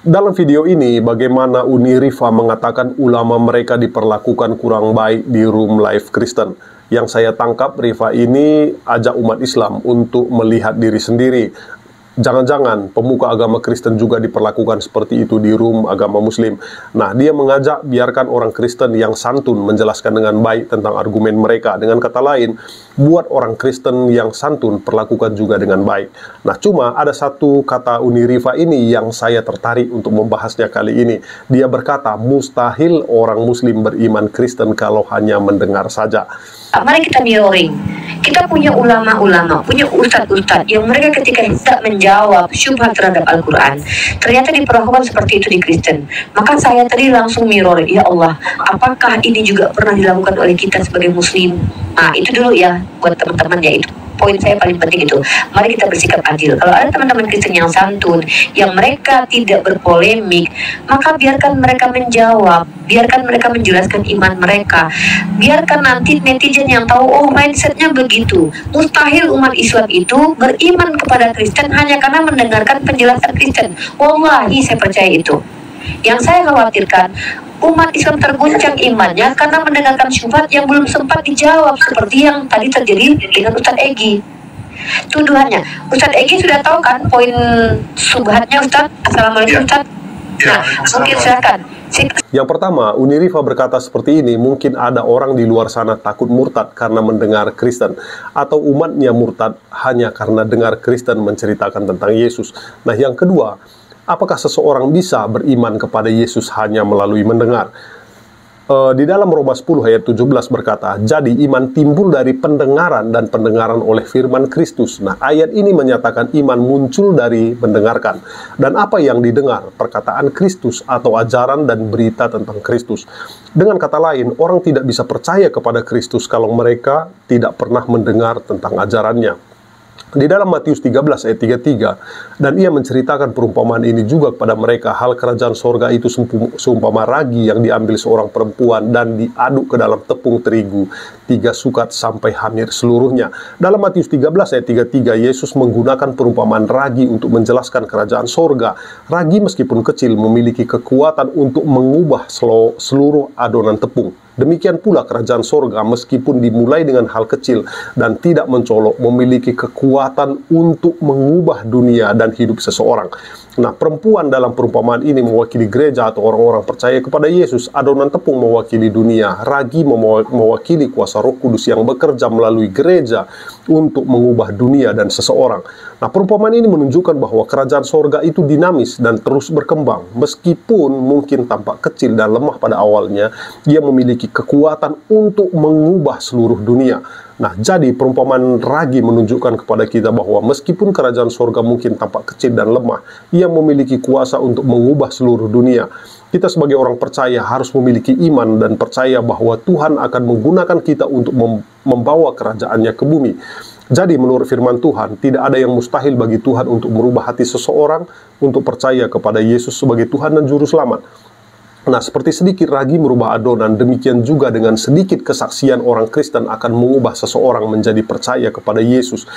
Dalam video ini, bagaimana Uni Rifa mengatakan ulama mereka diperlakukan kurang baik di Room Life Kristen. Yang saya tangkap, Rifa ini ajak umat Islam untuk melihat diri sendiri. Jangan-jangan pemuka agama Kristen juga diperlakukan seperti itu di room agama Muslim. Nah, dia mengajak biarkan orang Kristen yang santun menjelaskan dengan baik tentang argumen mereka. Dengan kata lain, buat orang Kristen yang santun perlakukan juga dengan baik. Nah, cuma ada satu kata Uni Rifa ini yang saya tertarik untuk membahasnya kali ini. Dia berkata, mustahil orang Muslim beriman Kristen kalau hanya mendengar saja. Mari kita mirroring. Kita punya ulama-ulama, punya ustadz-ustadz yang mereka ketika hendak menjawab syubhat terhadap Al-Quran, ternyata diperlakukan seperti itu di Kristen. Maka saya tadi langsung mirroring, ya Allah, apakah ini juga pernah dilakukan oleh kita sebagai Muslim? Nah, itu dulu ya, buat teman-teman ya, itu poin saya paling penting itu. Mari kita bersikap adil. Kalau ada teman-teman Kristen yang santun, yang mereka tidak berpolemik, maka biarkan mereka menjawab, biarkan mereka menjelaskan iman mereka, biarkan nanti netizen yang tahu, oh mindsetnya begitu. Mustahil umat Islam itu beriman kepada Kristen hanya karena mendengarkan penjelasan Kristen. Wallahi saya percaya itu. Yang saya khawatirkan, umat Islam terguncang imannya karena mendengarkan syubhat yang belum sempat dijawab, seperti yang tadi terjadi dengan Ustadz Egy. Tuduhannya, Ustadz Egy sudah tahu kan poin syubhatnya, Ustadz? Assalamualaikum, Ustadz. Nah, mungkin silakan. Yang pertama, Uni Rifa berkata seperti ini, mungkin ada orang di luar sana takut murtad karena mendengar Kristen, atau umatnya murtad hanya karena dengar Kristen menceritakan tentang Yesus. Nah, yang kedua, apakah seseorang bisa beriman kepada Yesus hanya melalui mendengar? Di dalam Roma 10 ayat 17 berkata, jadi iman timbul dari pendengaran dan pendengaran oleh firman Kristus. Nah, ayat ini menyatakan iman muncul dari mendengarkan. Dan apa yang didengar? Perkataan Kristus atau ajaran dan berita tentang Kristus. Dengan kata lain, orang tidak bisa percaya kepada Kristus kalau mereka tidak pernah mendengar tentang ajarannya. Di dalam Matius 13 ayat 33, dan ia menceritakan perumpamaan ini juga kepada mereka, hal kerajaan sorga itu seumpama ragi yang diambil seorang perempuan dan diaduk ke dalam tepung terigu 3 sukat sampai hamir seluruhnya. Dalam Matius 13 ayat 33, Yesus menggunakan perumpamaan ragi untuk menjelaskan kerajaan sorga. Ragi meskipun kecil memiliki kekuatan untuk mengubah seluruh adonan tepung. Demikian pula kerajaan sorga meskipun dimulai dengan hal kecil dan tidak mencolok, memiliki kekuatan untuk mengubah dunia dan hidup seseorang. Nah, perempuan dalam perumpamaan ini mewakili gereja atau orang-orang percaya kepada Yesus. Adonan tepung mewakili dunia. Ragi mewakili kuasa Roh Kudus yang bekerja melalui gereja untuk mengubah dunia dan seseorang. Nah, perumpamaan ini menunjukkan bahwa kerajaan sorga itu dinamis dan terus berkembang. Meskipun mungkin tampak kecil dan lemah pada awalnya, ia memiliki kekuatan untuk mengubah seluruh dunia. Nah, jadi perumpamaan ragi menunjukkan kepada kita bahwa meskipun kerajaan sorga mungkin tampak kecil dan lemah, ia memiliki kuasa untuk mengubah seluruh dunia. Kita sebagai orang percaya harus memiliki iman dan percaya bahwa Tuhan akan menggunakan kita untuk membawa kerajaannya ke bumi. Jadi menurut firman Tuhan, tidak ada yang mustahil bagi Tuhan untuk merubah hati seseorang untuk percaya kepada Yesus sebagai Tuhan dan Juru Selamat. Nah, seperti sedikit ragi merubah adonan, demikian juga dengan sedikit kesaksian orang Kristen akan mengubah seseorang menjadi percaya kepada Yesus.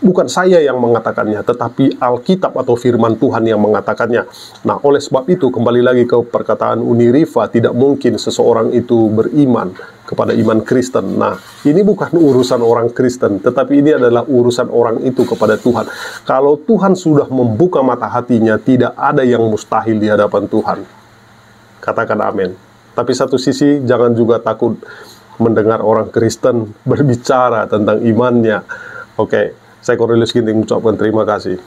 Bukan saya yang mengatakannya, tetapi Alkitab atau firman Tuhan yang mengatakannya. Nah, oleh sebab itu, kembali lagi ke perkataan Uni Rifa, tidak mungkin seseorang itu beriman kepada iman Kristen. Nah, ini bukan urusan orang Kristen, tetapi ini adalah urusan orang itu kepada Tuhan. Kalau Tuhan sudah membuka mata hatinya, tidak ada yang mustahil di hadapan Tuhan. Katakan amin. Tapi satu sisi, jangan juga takut mendengar orang Kristen berbicara tentang imannya. Oke, saya Cornelius Ginting mengucapkan terima kasih.